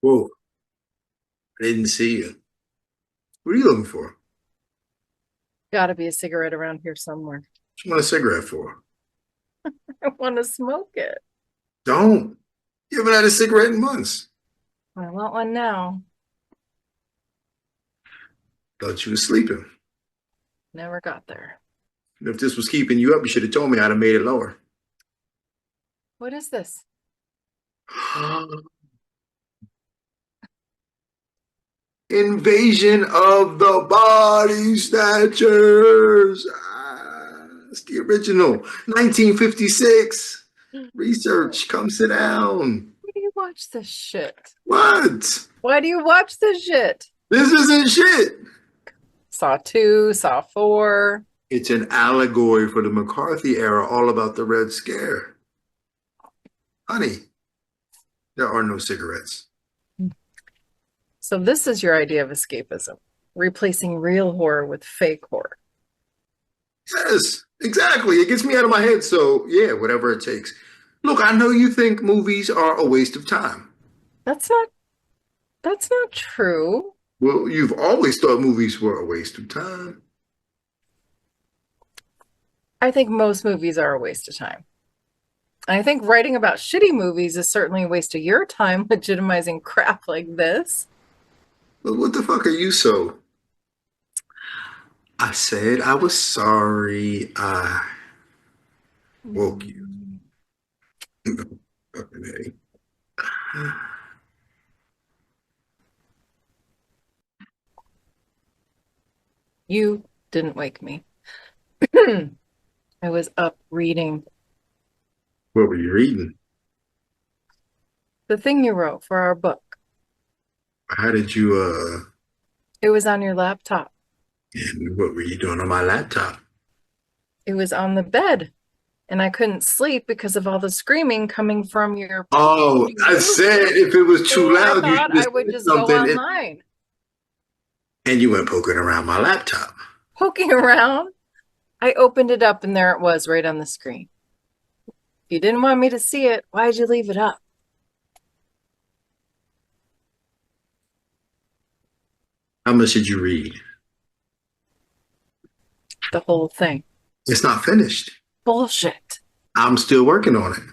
Whoa, I didn't see you. What are you looking for? What Gotta be a cigarette around here somewhere. you want a cigarette for? I want to smoke it. Don't. You haven't had a cigarette in months. I want one now. Thought you was sleeping. Never got there. If this was keeping you up, you should have told me I'd have made it lower. What is this? Invasion of the Body Snatchers. It's the original. 1956. Research. Come sit down. Why do you watch this shit? What? Why do you watch this shit? This isn't shit. Saw 2, Saw 4. It's an allegory for the McCarthy era, all about the Red Scare. Honey, there are no cigarettes. So this is your idea of escapism, replacing real horror with fake horror. Yes, exactly. It gets me out of my head. So, yeah, whatever it takes. Look, I know you think movies are a waste of time. That's not true. Well, you've always thought movies were a waste of time. I think most movies are a waste of time. And I think writing about shitty movies is certainly a waste of your time legitimizing crap like this. But what the fuck are you so? I said I was sorry. I woke you. Fucking A. You didn't wake me. I was up reading What were you reading? the thing you wrote for our book. How did you, It was on your laptop. and what were you doing on my laptop? It was on the bed, and I couldn't sleep because of all the screaming coming from your. Oh, I said if it was too So I loud, you thought should I have would said just go something. online, And you went poking around my laptop. poking around. I opened it up, and there it was right on the screen. If you didn't want me to see it, why'd you leave it up? How much did you read? The whole thing. It's not finished. Bullshit. I'm still working on it.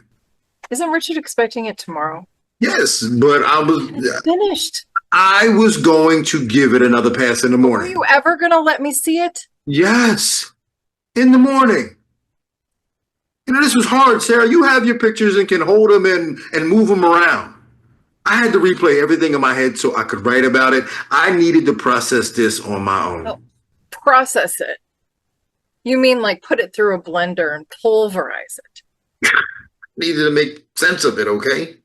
Isn't Richard expecting it tomorrow? Yes, but It's finished. I was going to give it another pass in the Were morning. you ever going to let me see it? Yes, in the morning. You know, this was hard, Sarah. You have your pictures and can hold them and move them around. I had to replay everything in my head so I could write about it. I needed to process this on my own. Oh, process it. You mean like put it through a blender and pulverize it? Needed to make sense of it, okay?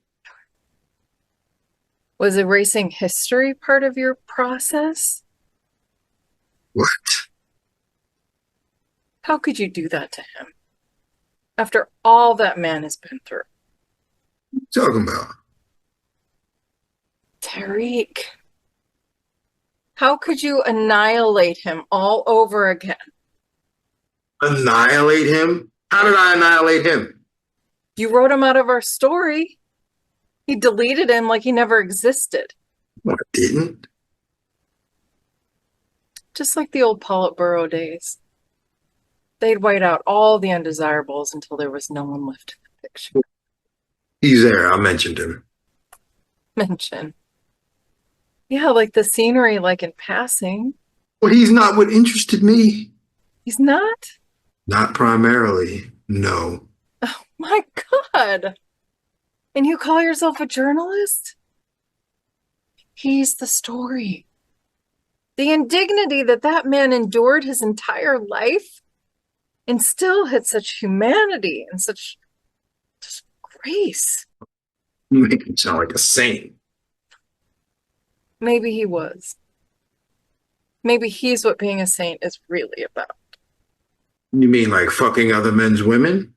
Was erasing history part of your process? What? How could you do that to him? After all that man has been through. What are you talking about? Tariq. How could you annihilate him all over again? Annihilate him? How did I annihilate him? You wrote him out of our story. He deleted him like he never existed. I didn't. Just like the old Politburo days. They'd white out all the undesirables until there was no one left in the picture. He's there. I mentioned him. Mention. Yeah, like the scenery, like in passing. Well, he's not what interested me. He's not? Not primarily. No. Oh my God. And you call yourself a journalist? He's the story. The indignity that that man endured his entire life and still had such humanity and such grace. You make him sound like a saint. Maybe he was. Maybe he's what being a saint is really about. You mean like fucking other men's women?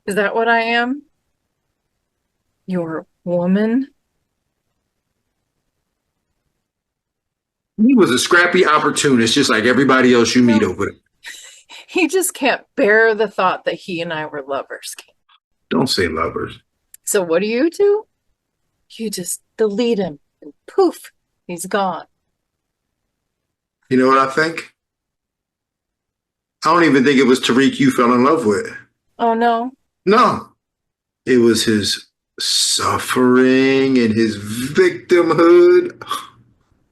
Is that what I am? Your woman? He was a scrappy opportunist, just like everybody else you meet over there. He just can't bear the thought that he and I were lovers. Don't say lovers. So what do? You just delete him and poof, he's gone. You know what I think? I don't even think it was Tariq you fell in love with. Oh no. No, it was his suffering and his victimhood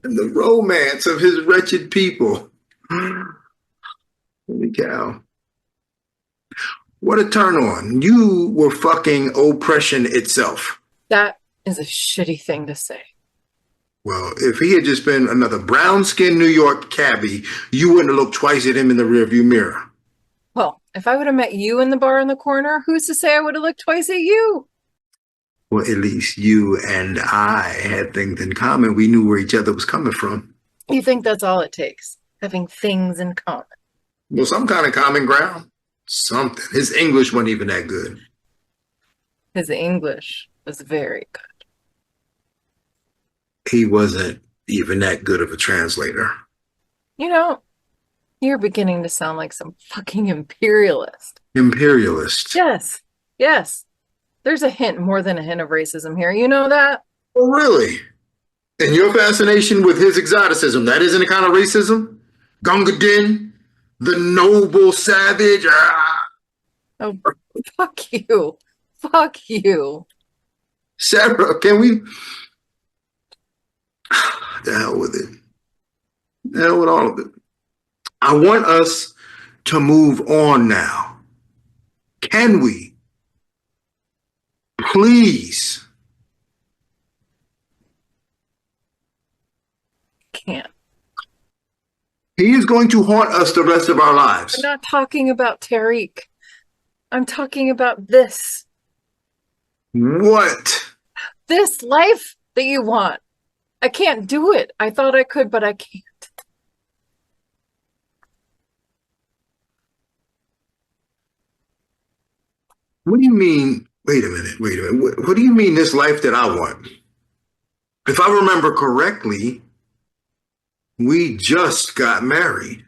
and the romance of his wretched people. Holy cow. What a turn on. You were fucking oppression itself. That is a shitty thing to say. Well, if he had just been another brown-skinned New York cabbie, you wouldn't have looked twice at him in the rearview mirror. Well, if I would have met you in the bar in the corner, who's to say I would have looked twice at you? Well, at least you and I had things in common. We knew where each other was coming from. You think that's all it takes? Having things in common. Well, some kind of common ground. Something. His English wasn't even that good. His English was very good. He wasn't even that good of a translator. You know, you're beginning to sound like some fucking imperialist. Imperialist. Yes, yes. There's a hint, more than a hint of racism here. You know that? Oh, really? And your fascination with his exoticism, that isn't a kind of racism? Gunga Din, the noble savage. Ah. Oh, fuck you. Fuck you. Sarah, can we? The hell with it. The hell with all of it. I want us to move on now. Can we? Please. Can't. He is going to haunt us the rest of our lives. I'm not talking about Tariq. I'm talking about this. What? This life that you want. I can't do it. I thought I could, but I can't. What do you mean? Wait a minute. What do you mean this life that I want? If I remember correctly, we just got married.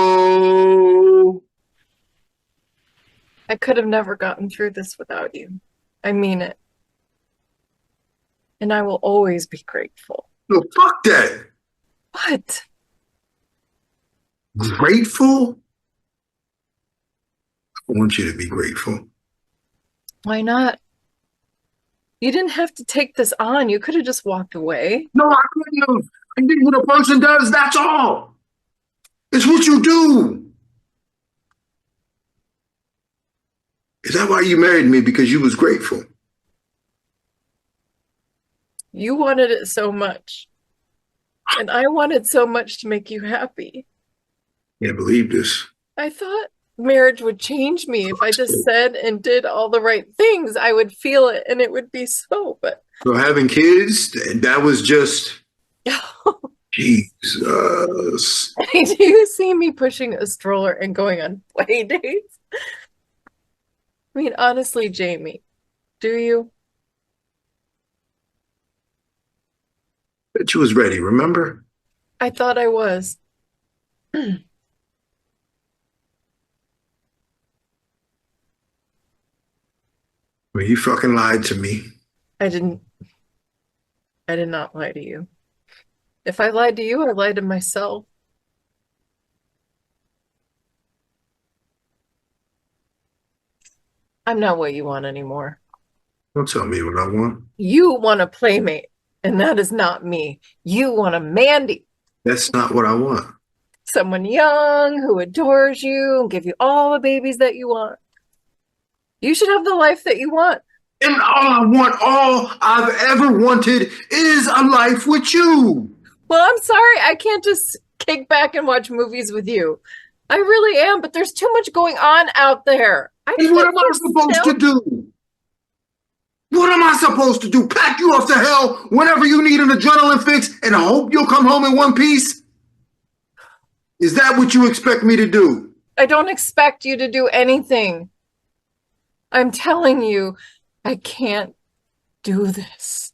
Hello? I could have never gotten through this without you. I mean it. And I will always be grateful. No, fuck that. What? Grateful? I want you to be grateful. Why not? You didn't have to take this on. You could have just walked away. No, I couldn't have. I did what a person does, that's all. It's what you do. Is that why you married me? Because you was grateful? You wanted it so much. And I wanted so much to make you happy. Can't believe this. I thought marriage would change me. If I just said and did all the right things, I would feel it and it would be so, but So having kids, that was just Jesus. do you see me pushing a stroller and going on play dates? I mean, honestly, Jamie, do you? But you was ready, remember? I thought I was. Well, you fucking lied to me. I did not lie to you. If I lied to you, I lied to myself. I'm not what you want anymore. Don't tell me what I want. You want a playmate, and that is not me. You want a Mandy, That's not what I want. someone young who adores you and give you all the babies that you want. You should have the life that you want. And all I've ever wanted is a life with you. Well, I'm sorry, I can't just kick back and watch movies with you. I really am, but there's too much going on out there. And what am I supposed to do? What am I supposed to do? Pack you off to hell whenever you need an adrenaline fix and hope you'll come home in one piece? Is that what you expect me to do? I don't expect you to do anything. I'm telling you, I can't do this.